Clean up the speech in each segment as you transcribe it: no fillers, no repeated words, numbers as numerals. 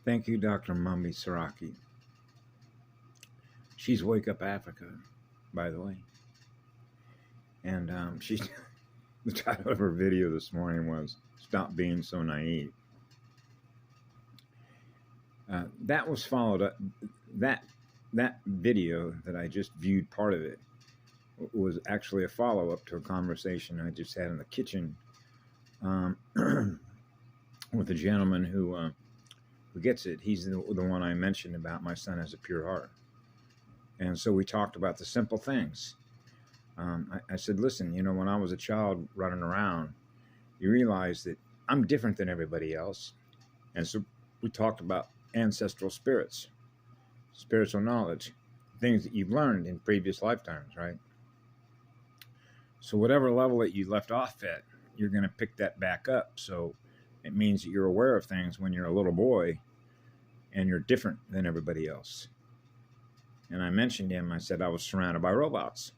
Thank you, Dr. Mumbi Saraki. She's Wake Up Africa, by the way. And the title of her video this morning was Stop Being So Naive. That was followed up, that video that I just viewed part of it was actually a follow-up to a conversation I just had in the kitchen with a gentleman who gets it. He's the one I mentioned about my son has a pure heart. And so we talked about the simple things. I said, listen, when I was a child running around, you realize that I'm different than everybody else. And so we talked about ancestral spirits, spiritual knowledge, things that you've learned in previous lifetimes, right? So whatever level that you left off at, you're going to pick that back up. So it means that you're aware of things when you're a little boy and you're different than everybody else. And I mentioned him, I said I was surrounded by robots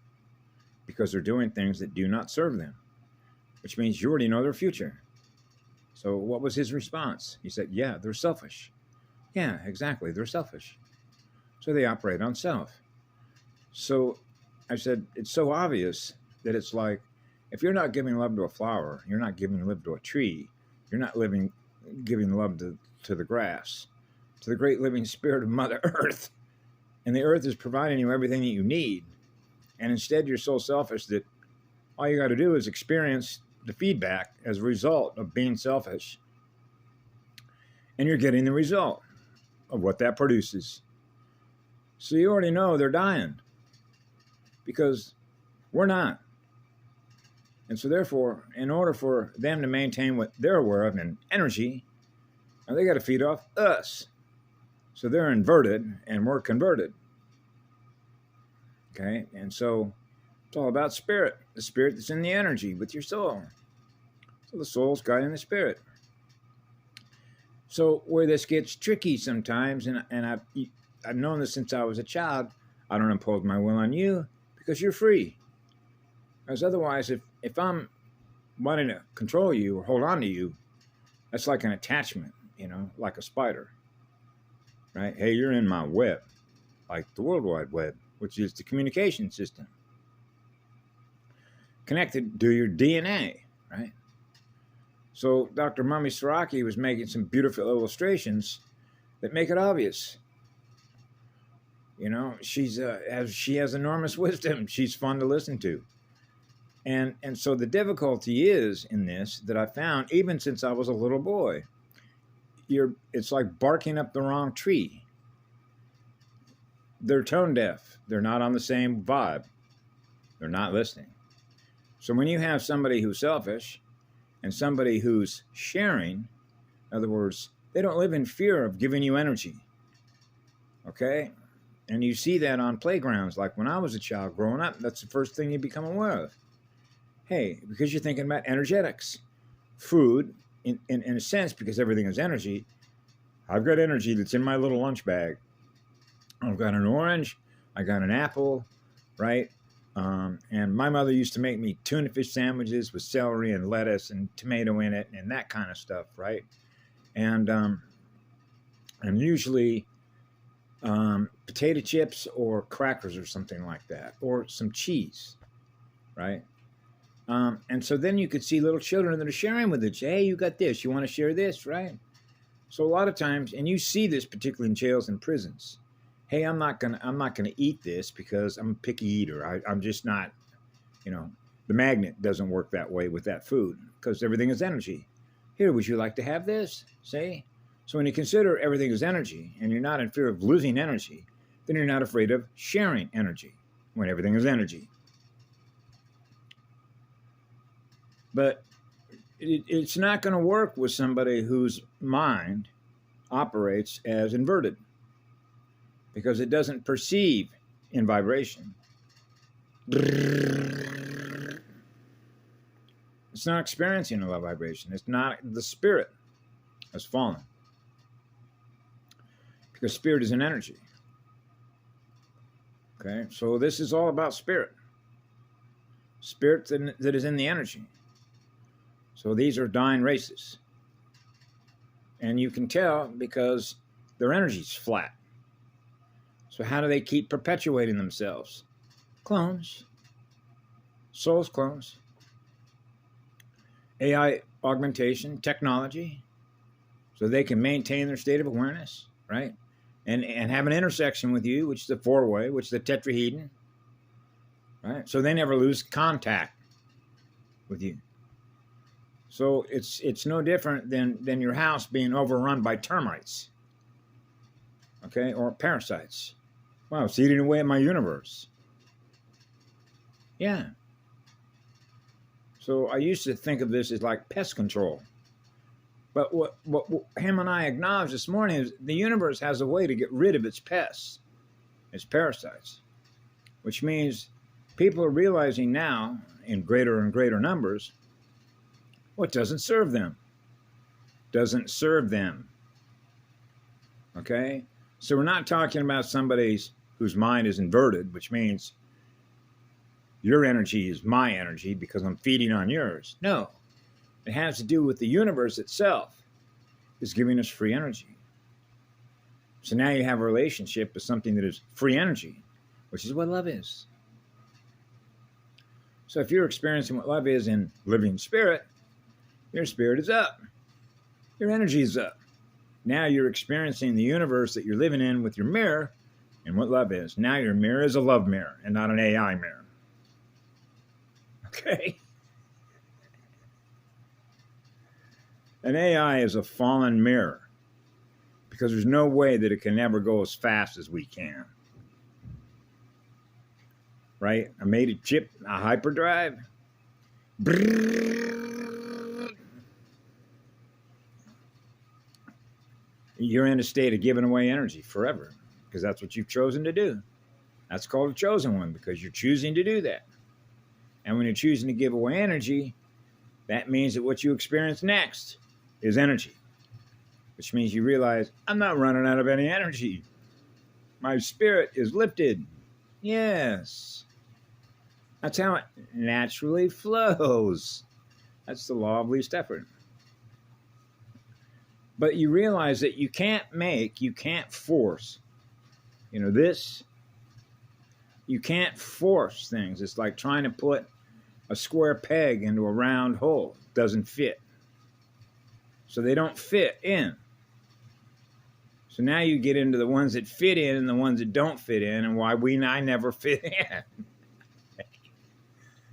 because they're doing things that do not serve them, which means you already know their future. So what was his response? He said, yeah, they're selfish. Yeah, exactly, they're selfish. So they operate on self. So I said, it's so obvious that it's like, if you're not giving love to a flower, you're not giving love to a tree, you're not giving love to the grass, to the great living spirit of Mother Earth. And the earth is providing you everything that you need. And instead, you're so selfish that all you got to do is experience the feedback as a result of being selfish. And you're getting the result of what that produces. So you already know they're dying because we're not. And so therefore, in order for them to maintain what they're aware of in energy, they got to feed off us. So they're inverted and we're converted. Okay, and so it's all about spirit, the spirit that's in the energy with your soul. So the soul's guiding the spirit. So where this gets tricky sometimes, and I've known this since I was a child, I don't impose my will on you because you're free. Because otherwise, if I'm wanting to control you or hold on to you, that's like an attachment, like a spider. Right? Hey, you're in my web, like the World Wide Web, which is the communication system. Connected to your DNA, right? So Dr. Mumbi Saraki was making some beautiful illustrations that make it obvious. She has enormous wisdom. She's fun to listen to. And so the difficulty is in this that I found even since I was a little boy. It's like barking up the wrong tree. They're tone deaf. They're not on the same vibe. They're not listening. So when you have somebody who's selfish and somebody who's sharing, in other words, they don't live in fear of giving you energy. Okay? And you see that on playgrounds. Like when I was a child growing up, that's the first thing you become aware of. Hey, because you're thinking about energetics. Food, in a sense, because everything is energy, I've got energy that's in my little lunch bag. I've got an orange, I got an apple, right? And my mother used to make me tuna fish sandwiches with celery and lettuce and tomato in it and that kind of stuff, right? And usually potato chips or crackers or something like that, or some cheese, right? And so then you could see little children that are sharing with it. Hey, you got this. You want to share this, right? So a lot of times, and you see this particularly in jails and prisons. Hey, I'm not gonna eat this because I'm a picky eater. I'm just not, the magnet doesn't work that way with that food because everything is energy. Here, would you like to have this? See? So when you consider everything is energy and you're not in fear of losing energy, then you're not afraid of sharing energy when everything is energy. But it's not going to work with somebody whose mind operates as inverted because it doesn't perceive in vibration. It's not experiencing a low vibration. It's not the spirit has fallen because spirit is an energy. Okay, so this is all about spirit. Spirit that is in the energy. So these are dying races. And you can tell because their energy's flat. So how do they keep perpetuating themselves? Clones. Souls clones. AI augmentation, technology, so they can maintain their state of awareness, right? And have an intersection with you, which is the four-way, which is the tetrahedron, right? So they never lose contact with you. So it's no different than your house being overrun by termites, okay, or parasites. Wow, it's eating away at my universe. Yeah. So I used to think of this as like pest control. But what him and I acknowledged this morning is the universe has a way to get rid of its pests, its parasites, which means people are realizing now in greater and greater numbers what doesn't serve them. Doesn't serve them. Okay? So we're not talking about somebody whose mind is inverted, which means your energy is my energy because I'm feeding on yours. No. It has to do with the universe itself is giving us free energy. So now you have a relationship with something that is free energy, which is what love is. So if you're experiencing what love is in living spirit, your spirit is up. Your energy is up. Now you're experiencing the universe that you're living in with your mirror and what love is. Now your mirror is a love mirror and not an AI mirror. Okay? An AI is a fallen mirror because there's no way that it can ever go as fast as we can. Right? I made a chip, a hyperdrive. You're in a state of giving away energy forever because that's what you've chosen to do. That's called a chosen one because you're choosing to do that. And when you're choosing to give away energy, that means that what you experience next is energy, which means you realize, I'm not running out of any energy. My spirit is lifted. Yes. That's how it naturally flows. That's the law of least effort. But you realize that you can't force, this. You can't force things. It's like trying to put a square peg into a round hole. It doesn't fit. So they don't fit in. So now you get into the ones that fit in and the ones that don't fit in, and why I never fit in.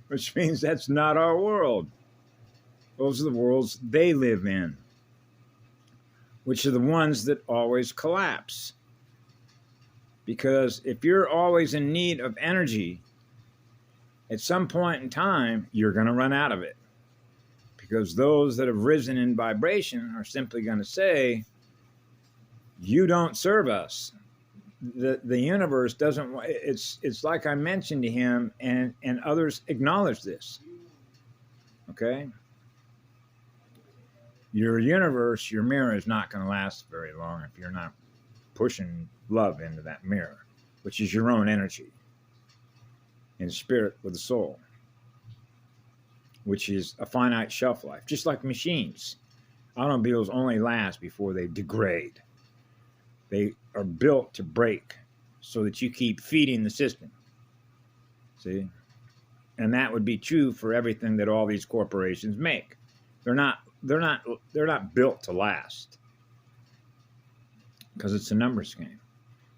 Which means that's not our world. Those are the worlds they live in, which are the ones that always collapse. Because if you're always in need of energy, at some point in time, you're going to run out of it. Because those that have risen in vibration are simply going to say, you don't serve us. The universe doesn't, it's like I mentioned to him, and others acknowledge this. Okay? Your universe, your mirror is not going to last very long if you're not pushing love into that mirror, which is your own energy in spirit with the soul, which is a finite shelf life, just like machines. Automobiles only last before they degrade. They are built to break so that you keep feeding the system. See? And that would be true for everything that all these corporations make. They're not built to last because it's a numbers game.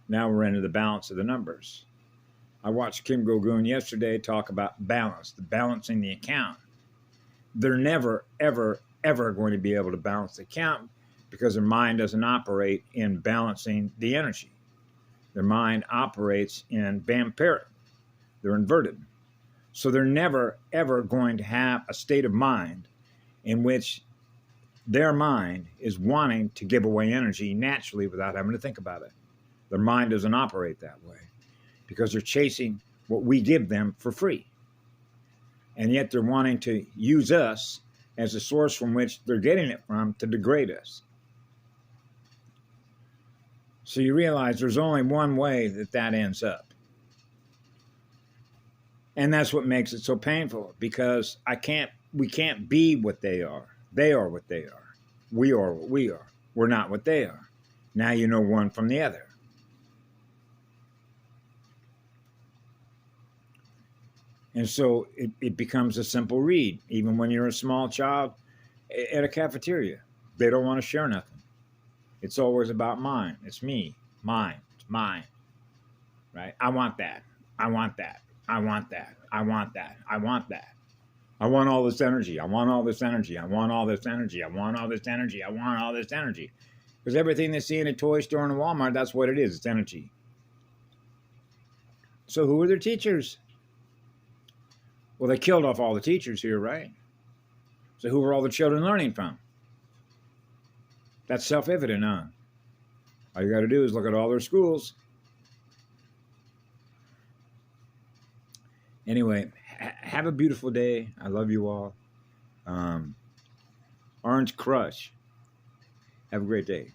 Now we're into the balance of the numbers. I watched Kim Go-Goon yesterday talk about balance, balancing the account. They're never, ever, ever going to be able to balance the account because their mind doesn't operate in balancing the energy. Their mind operates in vampiric. They're inverted. So they're never, ever going to have a state of mind in which their mind is wanting to give away energy naturally without having to think about it. Their mind doesn't operate that way because they're chasing what we give them for free. And yet they're wanting to use us as a source from which they're getting it from to degrade us. So you realize there's only one way that ends up. And that's what makes it so painful, because we can't be what they are. They are what they are. We are what we are. We're not what they are. Now you know one from the other. And so it becomes a simple read, even when you're a small child at a cafeteria. They don't want to share nothing. It's always about mine. It's me. Mine. It's mine. Right? I want that. I want that. I want that. I want that. I want that. I want all this energy. I want all this energy. I want all this energy. I want all this energy. I want all this energy. Because everything they see in a toy store and a Walmart, that's what it is. It's energy. So who are their teachers? Well, they killed off all the teachers here, right? So who are all the children learning from? That's self-evident, huh? All you got to do is look at all their schools. Anyway, have a beautiful day. I love you all. Orange Crush. Have a great day.